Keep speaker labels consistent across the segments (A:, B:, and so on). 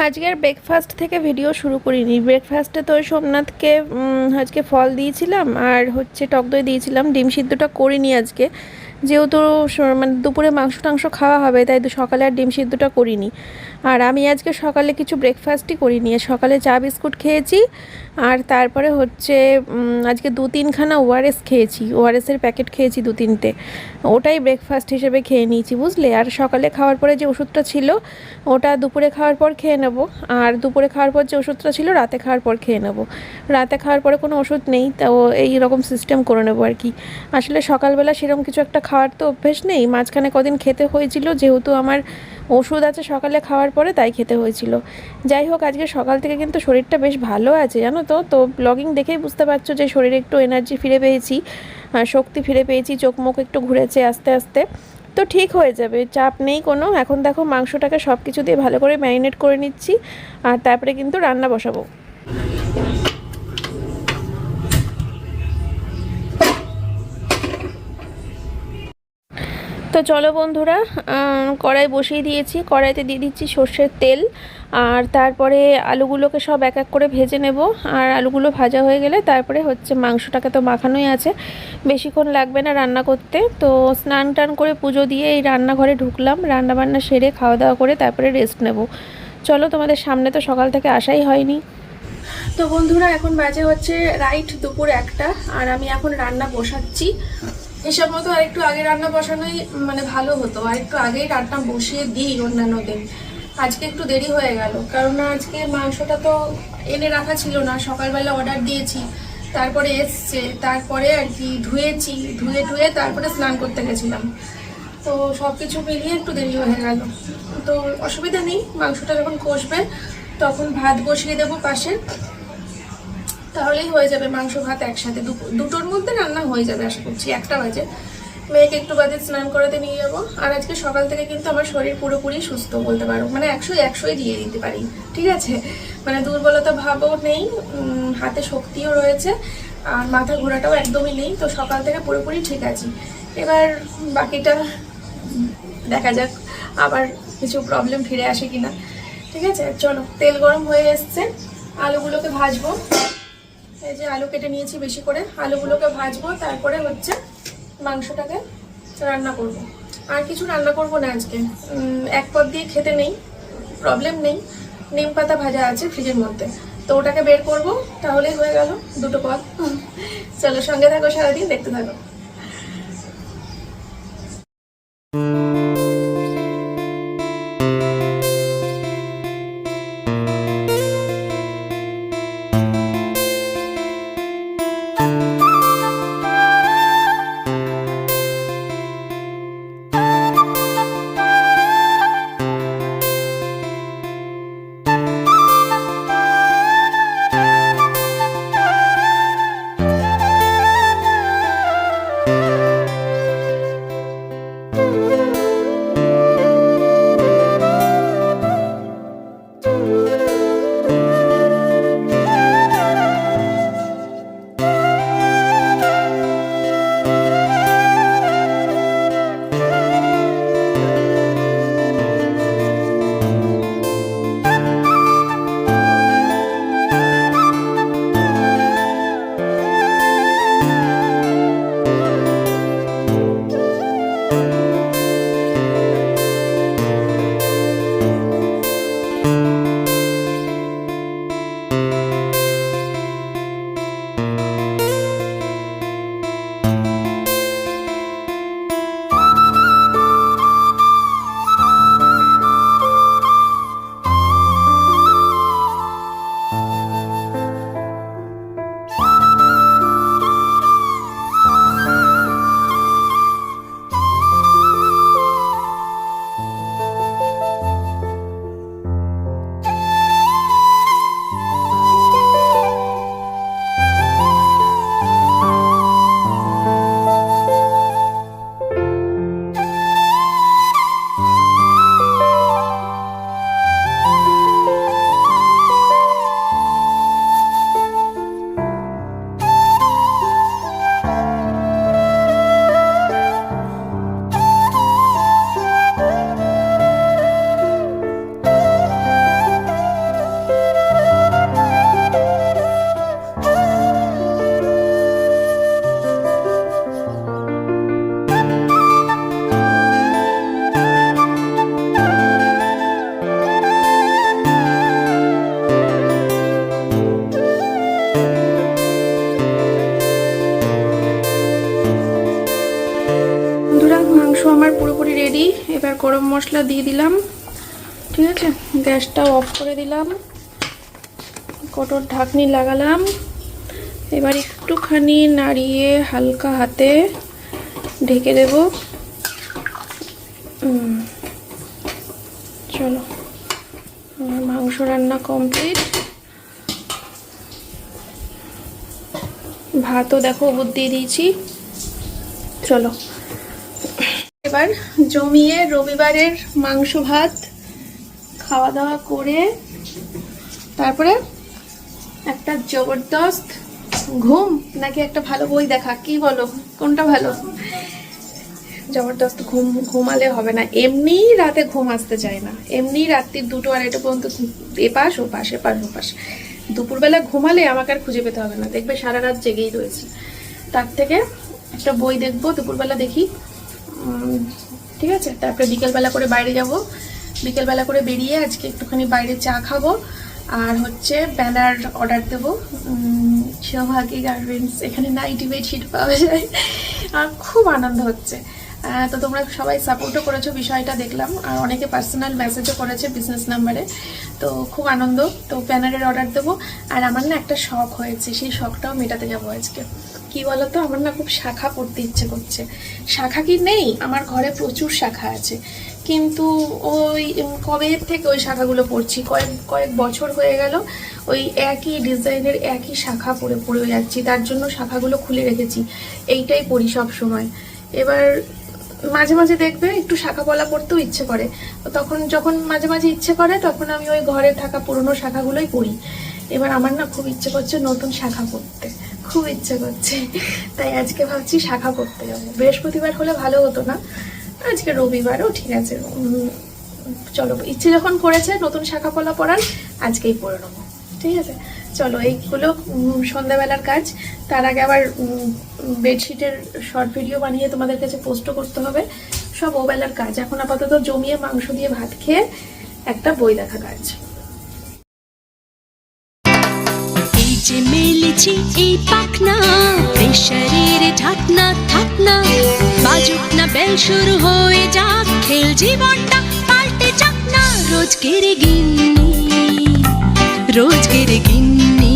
A: আজকের ব্রেকফাস্ট থেকে ভিডিও শুরু করিনি। ব্রেকফাস্টে তো সোমনাথকে আজকে ফল দিয়েছিলাম আর হচ্ছে টক দই দিয়েছিলাম। ডিম সিদ্ধটা করিনি আজকে, যেহেতু মানে দুপুরে মাংস টাংস খাওয়া হবে, তাই তো সকালে আর ডিম সিদ্ধটা করিনি। আর আমি আজকে সকালে কিছু ব্রেকফাস্টই করিনি, সকালে চা বিস্কুট খেয়েছি আর তারপরে হচ্ছে আজকে 2-3খানা ওআরএস খেয়েছি, ওআরএসের প্যাকেট খেয়েছি 2-3টে, ওটাই ব্রেকফাস্ট হিসেবে খেয়ে নিয়েছি বুঝলে। আর সকালে খাওয়ার পরে যে ওষুধটা ছিল ওটা দুপুরে খাওয়ার পর খেয়ে নেব, আর দুপুরে খাওয়ার পর যে ওষুধটা ছিল রাতে খাওয়ার পর খেয়ে নেব। রাতে খাওয়ার পরে কোনো ওষুধ নেই, তো এই রকম সিস্টেম করে নেবো আর কি। আসলে সকালবেলা সেরকম কিছু একটা খাওয়ার তো অভ্যেস নেই, মাঝখানে কদিন খেতে হয়েছিল যেহেতু আমার ওষুধ আছে সকালে খাওয়ার পরে, তাই খেতে হয়েছিল। যাই হোক, আজকে সকাল থেকে কিন্তু শরীরটা বেশ ভালো আছে জানো তো। তো ব্লগিং দেখেই বুঝতে পারছো যে শরীরে একটু এনার্জি ফিরে পেয়েছি, শক্তি ফিরে পেয়েছি, চোখ মুখ একটু ঘুরেছে আস্তে আস্তে। তো ঠিক হয়ে যাবে, চাপ নেই কোনো। এখন দেখো মাংসটাকে সব কিছু দিয়ে ভালো করে ম্যারিনেট করে নিচ্ছি, আর তারপরে কিন্তু রান্না বসাবো। তো চলো বন্ধুরা, কড়াই বসিয়ে দিয়েছি, কড়াইতে দিয়ে দিচ্ছি সর্ষের তেল, আর তারপরে আলুগুলোকে সব এক এক করে ভেজে নেব। আর আলুগুলো ভাজা হয়ে গেলে তারপরে হচ্ছে মাংসটাকে তো মাখানোই আছে, বেশিক্ষণ লাগবে না রান্না করতে। তো স্নান টান করে পুজো দিয়ে এই রান্নাঘরে ঢুকলাম, রান্নাবান্না সেরে খাওয়া দাওয়া করে তারপরে রেস্ট নেব। চলো, তোমাদের সামনে তো সকাল থেকে আসাই হয়নি। তো বন্ধুরা, এখন বাজে হচ্ছে রাইট দুপুর 1টা, আর আমি এখন রান্না বসাচ্ছি। এসব মতো আরেকটু আগে রান্না বসানোই মানে ভালো হতো, আরেকটু আগেই রান্না বসিয়ে দিই অন্যান্য দিন। আজকে একটু দেরি হয়ে গেল, কারণ আজকে মাংসটা তো এনে রাখা ছিল না, সকালবেলা অর্ডার দিয়েছি, তারপরে এসছে, তারপরে আর কি ধুয়েছি, ধুয়ে তারপরে স্নান করতে গেছিলাম। তো সব কিছু মিলিয়ে একটু দেরি হয়ে গেল। তো অসুবিধা নেই, মাংসটা যখন কষবে তখন ভাত বসিয়ে দেবো পাশে, তাহলেই হয়ে যাবে মাংস ভাত একসাথে। দুটোর মধ্যে রান্না হয়ে যাবে আশা করছি, 1টা বাজে। মেয়েকে একটু বাদে স্নান করাতে নিয়ে যাবো। আর আজকে সকাল থেকে কিন্তু আমার শরীর পুরোপুরি সুস্থ বলতে পারো, মানে 100-100ই দিয়ে দিতে পারি, ঠিক আছে। মানে দুর্বলতা ভাবও নেই, হাতে শক্তিও রয়েছে, আর মাথা ঘোরাটাও একদমই নেই। তো সকাল থেকে পুরোপুরি ঠিক আছি। এবার বাকিটা দেখা যাক আবার কিছু প্রবলেম ফিরে আসে কিনা, ঠিক আছে। চলো, তেল গরম হয়ে এসছে, আলুগুলোকে ভাজবো। এই যে আলু কেটে নিয়েছি বেশি করে, আলুগুলোকে ভাজবো, তারপরে হচ্ছে মাংসটাকে রান্না করব। আর কিছু রান্না করব না আজকে, এক পদ দিয়ে খেতে নেই, প্রবলেম নেই। নিম পাতা ভাজা আছে ফ্রিজের মধ্যে, তো ওটাকে বের করব, তাহলেই হয়ে গেল 2টো পদ। চলো, সঙ্গে থাকো, সারাদিন দেখতে থাকো। আমার পুরোপুরি রেডি। এবার গরম মশলা দিয়ে দিলাম, ঠিক আছে। গ্যাসটাও অফ করে দিলাম, কটোর ঢাকনি লাগালাম। এবার একটুখানি নাড়িয়ে হালকা হাতে ঢেকে দেব। চলো, আমার মাংস রান্না কমপ্লিট। ভাতও দেখো উপর দিয়ে দিয়েছি। চলো এবার জমিয়ে রবিবারের মাংস ভাত খাওয়া দাওয়া করে তারপরে একটা জবরদস্ত ঘুম, নাকি একটা ভালো বই দেখা, কি বলো কোনটা ভালো? জবরদস্ত ঘুম ঘুমালে হবে না, এমনি রাতে ঘুম আসতে চায় না, এমনি রাত্রির 2-2:30 পর্যন্ত এপাশ ওপাশ এপাশ ওপাশ। দুপুরবেলা ঘুমালে আমাকে আর খুঁজে পেতে হবে না, দেখবে সারা রাত জেগেই রয়েছে। তার থেকে একটা বই দেখবো, দুপুরবেলা দেখি, ঠিক আছে। তারপরে বিকেলবেলা করে বাইরে যাব, বিকেলবেলা করে বেরিয়ে আজকে একটুখানি বাইরে চা খাবো। আর হচ্ছে ব্যানার অর্ডার দেবো সৌভাগ্যী গার্মেন্টস, এখানে নাইটি বেডশিট পাওয়া যায়। আর খুব আনন্দ হচ্ছে। তো তোমরা সবাই সাপোর্টও করেছো বিষয়টা দেখলাম, আর অনেকে পার্সোনাল মেসেজও করেছে বিজনেস নাম্বারে। তো খুব আনন্দ। তো ব্যানারের অর্ডার দেবো। আর আমার না একটা শখ হয়েছে, সেই শখটাও মেটাতে যাবো আজকে। কি বলতো, আমার না খুব শাখা পড়তে ইচ্ছে করছে। শাখা কি নেই, আমার ঘরে প্রচুর শাখা আছে, কিন্তু ওই কবে থেকে ওই শাখাগুলো পড়ছি, কয়েক বছর হয়ে গেল ওই একই ডিজাইনের একই শাখা পরে পরে যাচ্ছি। তার জন্য শাখাগুলো খুলে রেখেছি, এইটাই পড়ি সব সময়। এবার মাঝে মাঝে দেখবে একটু শাখা পলা পড়তেও ইচ্ছে করে, তখন যখন মাঝে মাঝে ইচ্ছে করে তখন আমি ওই ঘরে থাকা পুরনো শাখাগুলোই পড়ি। এবার আমার না খুব ইচ্ছে করছে নতুন শাখা পড়তে, খুব ইচ্ছে করছে। তাই আজকে ভাবছি শাখা পড়তে যাবো। বৃহস্পতিবার হলে ভালো হতো না, আজকে রবিবারও ঠিক আছে। চলো, ইচ্ছে যখন করেছে নতুন শাখা পলা পড়ার, আজকেই পড়ে নেবো, ঠিক আছে। চলো, এইগুলো সন্ধ্যাবেলার কাজ। তার আগে আবার বেডশিটের শর্ট ভিডিও বানিয়ে তোমাদের কাছে পোস্টও করতে হবে, সব ওবেলার কাজ। এখন আপাতত জমিয়ে মাংস দিয়ে ভাত খেয়ে একটা বই দেখা কাজ।
B: এই যে মেলেছি এই পাখনা, প্রেশারের ঢাকনা থাকনা, বাজুক না বেল শুরু হয়ে যাক, খেল জীবনটা পাল্টে যাক না। রোজকের গিন্নি, রোজকের গিন্নি,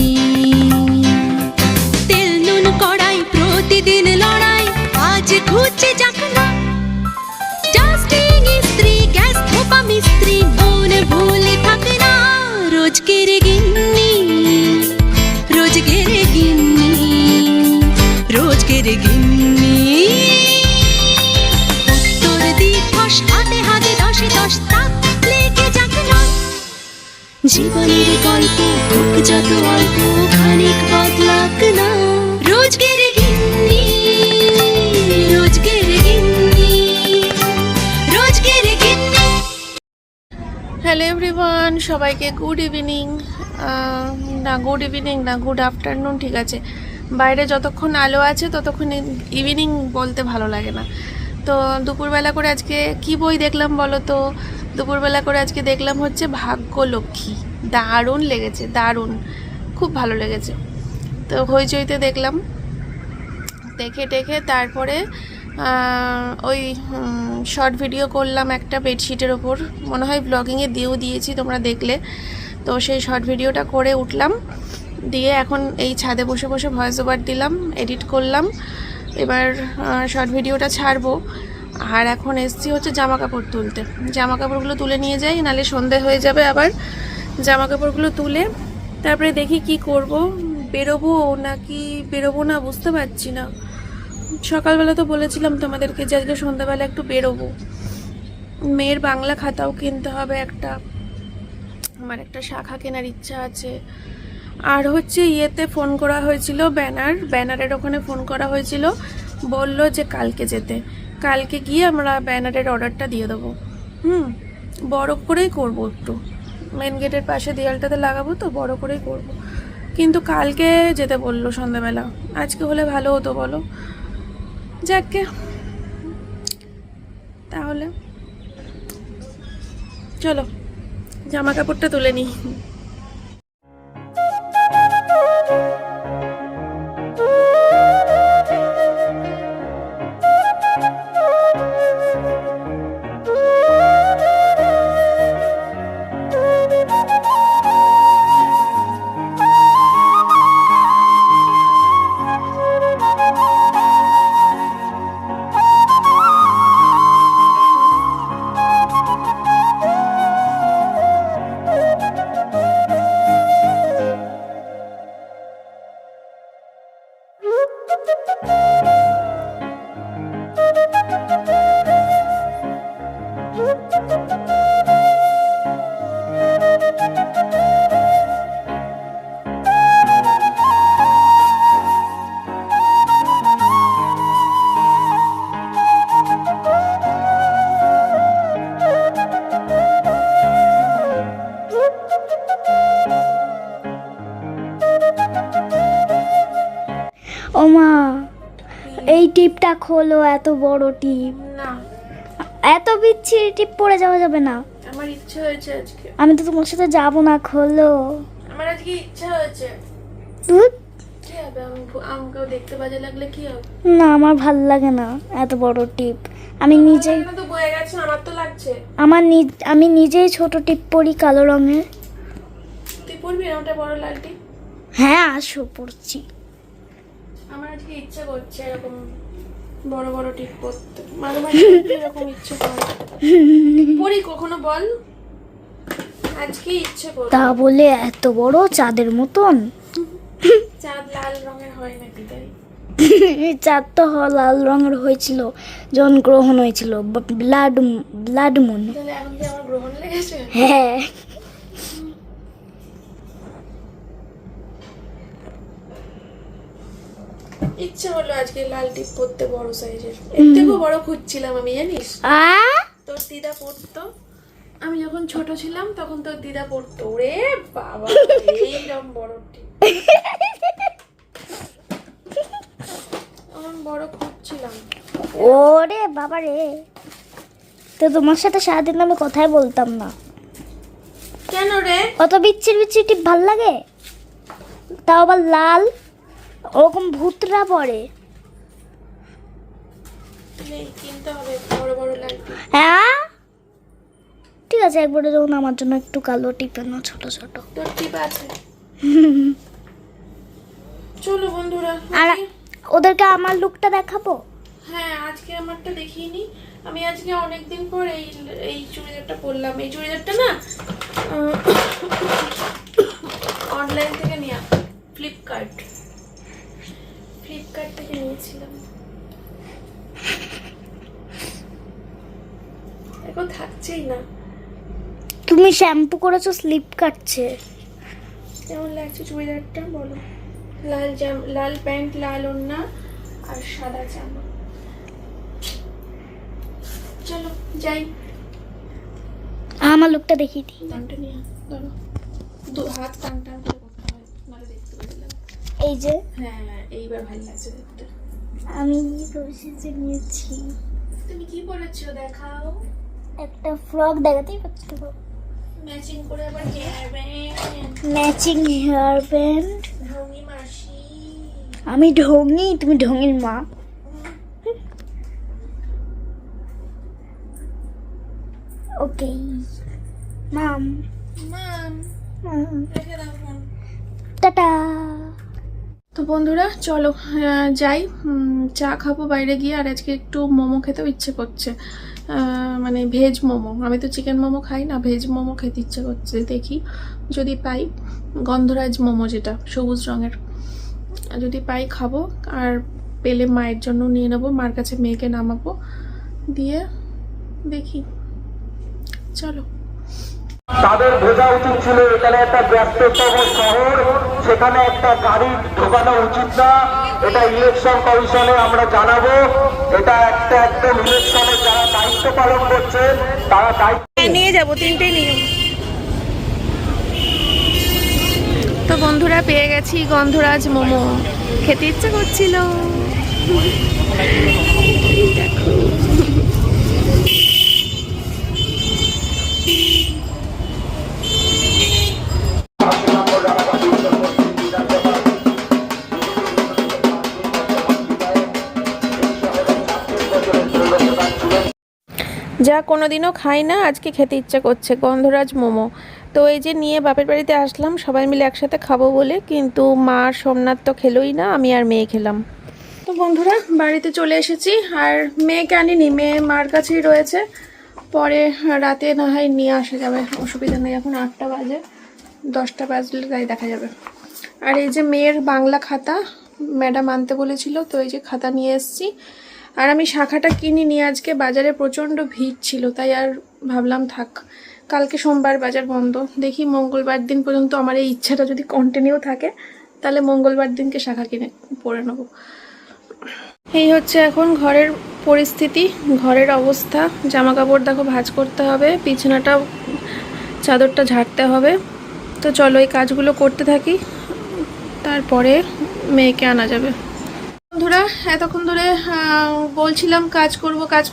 B: তেল নুন কড়াই প্রতিদিন লড়াই, আজ ঘুচে যাক না। ডাস্টিং ইস্ত্রি গ্যাস ধোপা মিস্ত্রি, মন ভুলে থাকে না। রোজকের গিন্নি, রোজকের গিন্নি, রোজকের গিন্নি। উত্তর দিবস হাতে হাতে 10-10 তাক লেগে যাক না। জীবনের গল্প হোক যত অল্প, খানিক বদলাক না। রোজকের গিন্নি, রোজকের গিন্নি, রোজকের গিন্নি।
A: হ্যালো এভরিওয়ান, সবাইকে গুড ইভিনিং। না গুড ইভিনিং না, গুড আফটারনুন, ঠিক আছে। বাইরে যতক্ষণ আলো আছে ততক্ষণ ইভিনিং বলতে ভালো লাগে না। তো দুপুরবেলা করে আজকে কি বই দেখলাম বলো তো? দুপুরবেলা করে আজকে দেখলাম হচ্ছে ভাগ্যলক্ষ্মী। দারুণ লেগেছে, দারুণ, খুব ভালো লেগেছে। তো হইচইতে দেখলাম, দেখে টেখে তারপরে ওই শর্ট ভিডিও করলাম একটা বেডশিটের ওপর, মনে হয় ব্লগিংয়ে দিয়েও দিয়েছি, তোমরা দেখলে। তো সেই শর্ট ভিডিওটা করে উঠলাম, দিয়ে এখন এই ছাদে বসে বসে ভয়েস ওভার দিলাম, এডিট করলাম। এবার শর্ট ভিডিওটা ছাড়বো। আর এখন এসছি হচ্ছে জামা কাপড় তুলতে। জামা কাপড়গুলো তুলে নিয়ে যাই, নাহলে সন্ধে হয়ে যাবে। আবার জামা কাপড়গুলো তুলে তারপরে দেখি কি করব, বেরোবো নাকি বেরোবো না বুঝতে পারছি না। সকালবেলা তো বলেছিলাম তোমাদেরকে যে আজকে সন্ধ্যাবেলা একটু বেরোবো। মেয়ের বাংলা খাতাও কিনতে হবে একটা, আমার একটা শাখা কেনার ইচ্ছা আছে। আর হচ্ছে ইয়েতে ফোন করা হয়েছিল, ব্যানারের ওখানে ফোন করা হয়েছিল, বললো যে কালকে যেতে। কালকে গিয়ে আমরা ব্যানারের অর্ডারটা দিয়ে দেবো। বড় করেই করব, একটু মেন গেটের পাশে দেয়ালটাতে লাগাবো, তো বড় করেই করব। কিন্তু কালকে যেতে বললো সন্ধ্যাবেলা, আজকে হলে ভালো হতো বলো। যাকে তাহলে চলো জামা কাপড়টা তুলে নিই।
C: টিপটা খোলো, এত বড় টিপ।
A: না,
C: এত বিচ্ছিরি টিপ পরে যাওয়া যাবে না।
A: আমার ইচ্ছে হয়েছে আজকে।
C: আমি তো তোমার সাথে যাবো না, খোলো।
A: আমার আজকে ইচ্ছা হয়েছে।
C: ধুৎ,
A: কি হবে, আমাকেও দেখতে বাজে লাগলে কি হবে?
C: না আমার ভাল লাগে না এত বড় টিপ। আমি নিজেই
A: ভালো লাগে না তো, বয়ে গেছে, আমার তো লাগছে।
C: আমি নিজেই ছোট টিপ পরি কালো রঙের।
A: তুই পরবি না ওটা বড় লালটি?
C: হ্যাঁ আসো, পড়ছি।
A: আমার আজকে ইচ্ছে করছে এরকম বড় বড় টিপ পরতে, মাঝে মাঝে এরকম ইচ্ছে করে। পরি কখনো বল, আজকে ইচ্ছে করে।
C: তা বলে এত বড় চাঁদের মতন?
A: চাঁদ লাল রঙের হয় নাকি তাই?
C: চাঁদ তো লাল রঙের হয়েছিল যখন গ্রহণ হয়েছিল, ব্লাড মুন।
A: তাহলে এখন কি আমার গ্রহণ লেগেছে?
C: হ্যাঁ।
A: ইচ্ছে হলো আজকে লাল টিপ পরতে বড় সাইজের। এর থেকেও বড় খুঁজছিলাম আমি, জানিস? তোর দিদা পরতো, আমি যখন ছোট ছিলাম তখন তোর দিদা পরতো। ওরে বাবা, এইরকম বড় টিপ আমার বড় খুঁজছিলাম।
C: ওরে বাবা রে, তো তোমার সাথে সারাদিন আমি কথাই বলতাম না।
A: কেন রে?
C: অত বিচ্ছির টিপ ভাল লাগে? তাও আবার লাল, ওরকম ভূতরা পরে।
A: নেই, কিনতে হবে বড় বড় লাল টিপ।
C: হ্যাঁ ঠিক আছে, একবারে যখন আমার জন্য একটু কালো টিপ এনো, ছোট ছোট।
A: তোর টিপ আছে? চলো বন্ধুরা,
C: আর ওদেরকে আমার লুকটা দেখাবো।
A: হ্যাঁ আজকে আমারটা দেখিনি। আমি আজকে অনেকদিন পর এই চুড়িদারটা পরলাম। এই চুড়িদারটা না অনলাইন থেকে নিয়ে, ফ্লিপকার্ট থেকে নিয়েছিলাম। এখন থাকছেই না।
C: তুমি শ্যাম্পু করেছো, স্লিপ কাটছে।
A: কেমন লাগছে চুড়িদারটা বলো? লাল প্যান্ট, লাল ওড়না আর সাদা জামা। চলো যাই।
C: আমার লুকটা দেখিয়ে দিই।
A: টানটা নিয়ে ধরো, দু হাত টান টান করে করতে হয়, নাহলে দেখতে পাওয়া যায়।
C: এই যে
A: হ্যাঁ এইবার ভালো লাগছে দেখতে।
C: আমি নিয়েছি।
A: তুমি কি পরেছো দেখাও।
C: একটা ফ্রক, দেখাতেই পারছো?
A: ম্যাচিং করে আবার hair band.
C: Matching hair band.
A: ঢঙ্গি মাসি।
C: আমি ঢঙ্গি, তুমি ঢঙ্গির মা। ওকে মাম।
A: মাম রেখে দাও ফোন।
C: টাটা।
A: তো বন্ধুরা চলো যাই, চা খাবো বাইরে গিয়ে। আর আজকে একটু মোমো খেতেও ইচ্ছে করছে, মানে ভেজ মোমো। আমি তো চিকেন মোমো খাই না, ভেজ মোমো খেতে ইচ্ছে করছে। দেখি যদি পাই, গন্ধরাজ মোমো যেটা সবুজ রঙের, যদি পাই খাবো। আর পেলে মায়ের জন্য নিয়ে নেবো, মার কাছে মেয়েকে নামাবো, দিয়ে দেখি। চলো।
D: তাদের বোঝা উচিত ছিল এখানে একটা ব্যস্ততম শহর, সেখানে একটা গাড়ি ঢোকানো উচিত না। এটা ইলেকশন কমিশনে আমরা জানাবো। এটা একটা একদম ইলেকশনে যারা দায়িত্ব পালন করছে তারা দায়িত্ব
A: নিয়ে যাবো, তিনটেই নিয়ে যাবো। তো বন্ধুরা পেয়ে গেছি গন্ধরাজ মোমো, খেতে ইচ্ছে করছিল। দেখো যা কোনোদিনও খাই না, আজকে খেতে ইচ্ছে করছে গন্ধরাজ মোমো। তো এই যে নিয়ে বাপের বাড়িতে আসলাম সবাই মিলে একসাথে খাবো বলে, কিন্তু মা আর সোমনাথ তো খেলোই না, আমি আর মেয়ে খেলাম। তো বন্ধুরা বাড়িতে চলে এসেছি, আর মেয়েকে আনিনি, মেয়ে মার কাছেই রয়েছে। পরে রাতে না হয় নিয়ে আসা যাবে, অসুবিধা নেই। এখন 8টা বাজে, 10টা বাজলে তাই দেখা যাবে। আর এই যে মেয়ের বাংলা খাতা ম্যাডাম আনতে বলেছিল, তো এই যে খাতা নিয়ে এসেছি। আর আমি শাখাটা কিনিনি, আজকে বাজারে প্রচণ্ড ভিড় ছিল, তাই আর ভাবলাম থাক, কালকে সোমবার বাজার বন্ধ। দেখি মঙ্গলবার দিন পর্যন্ত আমার এই ইচ্ছাটা যদি কন্টিনিউ থাকে, তাহলে মঙ্গলবার দিনকে শাখা কিনে পরে নেবো। এই হচ্ছে এখন ঘরের পরিস্থিতি, ঘরের অবস্থা। জামা কাপড় দেখো ভাঁজ করতে হবে, বিছানাটা চাদরটা ঝাড়তে হবে। তো চলো এই কাজগুলো করতে থাকি, তারপরে মেয়েকে আনা যাবে। বন্ধুরা, এতক্ষণ ধরে বলছিলাম কাজ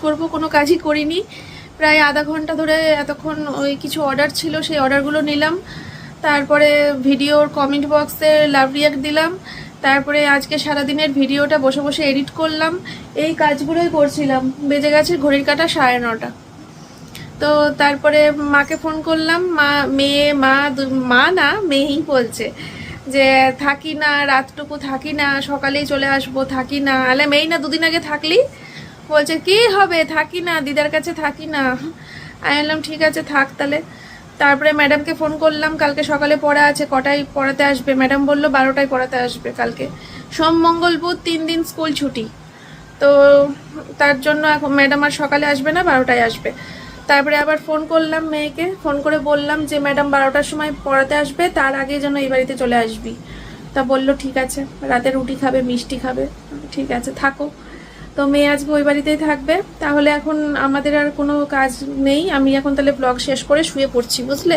A: করব, কোনো কাজই করিনি। প্রায় আধা ঘন্টা ধরে এতক্ষণ ওই কিছু অর্ডার ছিল, সেই অর্ডারগুলো নিলাম, তারপরে ভিডিওর কমেন্ট বক্সে লাভ রিয়াক্ট দিলাম, তারপরে আজকে সারাদিনের ভিডিওটা বসে বসে এডিট করলাম, এই কাজগুলোই করছিলাম। বেজে গেছে ঘড়ির কাঁটা 9:30। তো তারপরে মাকে ফোন করলাম, মা না মেয়েই বলছে যে থাকি না, রাতটুকু থাকি না, সকালেই চলে আসবো, থাকি না। আলে মেয়ে না, দুদিন আগে থাকলি? বলছে কি হবে, থাকি না, দিদার কাছে থাকি না। আমি বললাম ঠিক আছে থাক তাহলে। তারপরে ম্যাডামকে ফোন করলাম, কালকে সকালে পড়া আছে, কটায় পড়াতে আসবে? ম্যাডাম বললো 12টায় পড়াতে আসবে কালকে। সোম মঙ্গল বুধ 3 দিন স্কুল ছুটি, তো তার জন্য এখন ম্যাডাম আর সকালে আসবে না, 12টায় আসবে। তারপরে আবার ফোন করলাম মেয়েকে, ফোন করে বললাম যে ম্যাডাম 12টার সময় পড়াতে আসবে, তার আগে যেন এই বাড়িতে চলে আসবি। তা বললো ঠিক আছে, রাতে রুটি খাবে, মিষ্টি খাবে, ঠিক আছে থাকো। তো মেয়ে আজকে ওই বাড়িতেই থাকবে। তাহলে এখন আমাদের আর কোনো কাজ নেই, আমি এখন তাহলে ব্লগ শেষ করে শুয়ে পড়ছি, বুঝলে।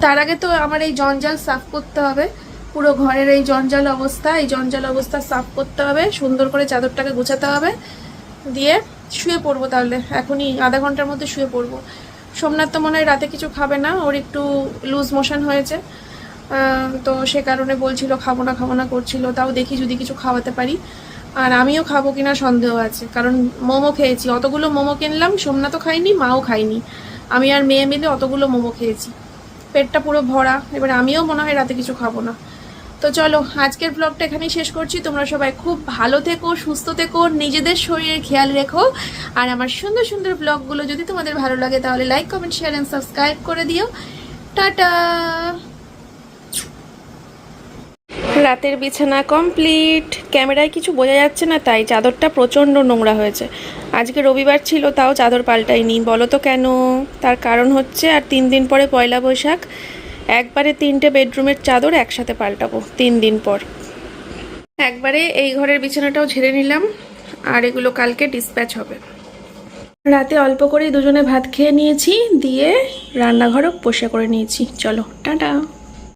A: তার আগে তো আমার এই জঞ্জাল সাফ করতে হবে, পুরো ঘরের এই জঞ্জাল অবস্থা সাফ করতে হবে, সুন্দর করে চাদরটাকে গুছাতে হবে, দিয়ে শুয়ে পড়বো। তাহলে এখনই আধা ঘন্টার মধ্যে শুয়ে পড়বো। সোমনাথ তো মনে হয় রাতে কিছু খাবে না, ওর একটু লুজ মোশন হয়েছে, তো সে কারণে বলছিল খাবো না করছিল। তাও দেখি যদি কিছু খাওয়াতে পারি। আর আমিও খাবো কিনা সন্দেহ আছে, কারণ মোমো খেয়েছি, অতগুলো মোমো কিনলাম, সোমনাথও খাইনি, মাও খাইনি, আমি আর মেয়ে মিলে অতগুলো মোমো খেয়েছি, পেটটা পুরো ভরা। এবার আমিও মনে হয় রাতে কিছু খাবো না। তো চলো আজকের ব্লগটা এখানেই শেষ করছি। তোমরা সবাই খুব ভালো থেকো, সুস্থ থেকো, নিজেদের শরীরের খেয়াল রেখো। আর আমার সুন্দর সুন্দর ব্লগগুলো যদি তোমাদের ভালো লাগে তাহলে like, comment, share and subscribe করে দিও। টাটা। রাতের বিছানা কমপ্লিট। ক্যামেরায় কিছু বোঝা যাচ্ছে না, তাই চাদরটা প্রচণ্ড নোংরা হয়েছে। আজকে রবিবার ছিল, তাও চাদর পাল্টাইনি। বলো তো কেন? তার কারণ হচ্ছে আর 3 দিন পরে পয়লা বৈশাখ, একবারে 3টে বেডরুমের চাদর একসাথে পাল্টাবো 3 দিন পর। একবারে এই ঘরের বিছানাটাও ঝেড়ে নিলাম, আর এগুলো কালকে ডিসপ্যাচ হবে। রাতে অল্প করেই দুজনে ভাত খেয়ে নিয়েছি, দিয়ে রান্নাঘরও পরিষ্কার করে নিয়েছি। চলো টাটা।